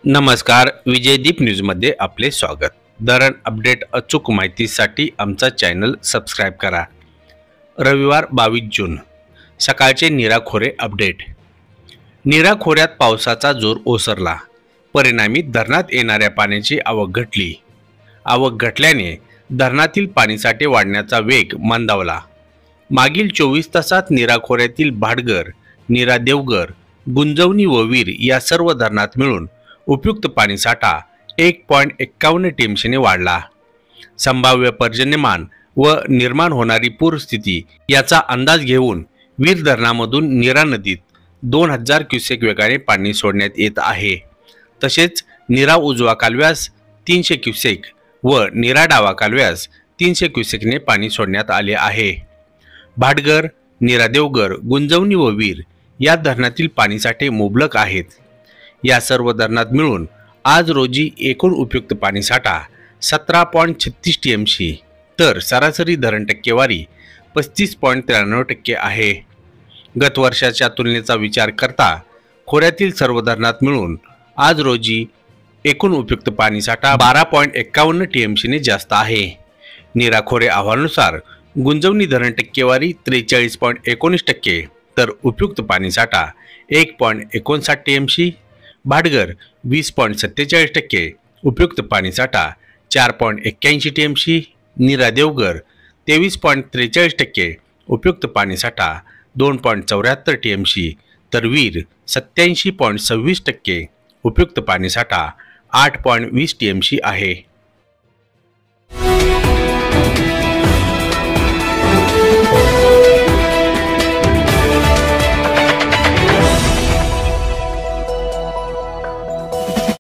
नमस्कार. विजयदीप न्यूजमध्ये आपले स्वागत. धरण अपडेट अचूक माहितीसाठी आमचा चॅनल सबस्क्राईब करा. रविवार 22 जून सकाळचे नीरा खोरे अपडेट. नीरा खोऱ्यात पावसाचा जोर ओसरला. परिणामी धरणात येणाऱ्या पाण्याची आवक घटली. आवक घटल्याने धरणातील पाणीसाठे वाढण्याचा वेग मंदावला. मागील 24 तासात नीरा खोऱ्यातील भाटघर, नीरा देवघर, गुंजवणी व वीर या सर्व धरणात मिळून उपयुक्त पाणीसाठा 1.51 टीएमसीने वाढला. संभाव्य पर्जन्यमान व निर्माण होणारी पूरस्थिती याचा अंदाज घेऊन वीर धरणामधून नीरा नदीत 2000 क्युसेक वेगाने पाणी सोडण्यात येत आहे. तसेच नीरा उजवा कालव्यास 300 क्युसेक व नीरा डावा कालव्यास 300 क्युसेकने पाणी सोडण्यात आले आहे. भाटघर, नीरा देवघर, गुंजवणी व वीर या धरणातील पाणीसाठे मुबलक आहेत. या सर्व धरणात मिळून आज रोजी एकूण उपयुक्त पाणीसाठा 17.36 टीएमसी तर सरासरी धरण टक्केवारी 35.93% आहे. गत वर्षाच्या तुलनेचा विचार करता खोऱ्यातील सर्व धरणात मिळून आज रोजी एकूण उपयुक्त पाणीसाठा 12.51 टीएमसीने जास्त आहे. नीरा खोरे अहवालानुसार गुंजवणी धरण टक्केवारी 43.19% तर उपयुक्त पाणीसाठा 1.59 टीएमसी, भाटघर 20.47%, उपयुक्त पाणीसाठा 4.81 टीएमसी, नीरा देवघर 23.43%, उपयुक्त पाणीसाठा 2.74 टीएमसी तर वीर 87.26%, उपयुक्त पाणीसाठा 8.20 टीएमसी आहे.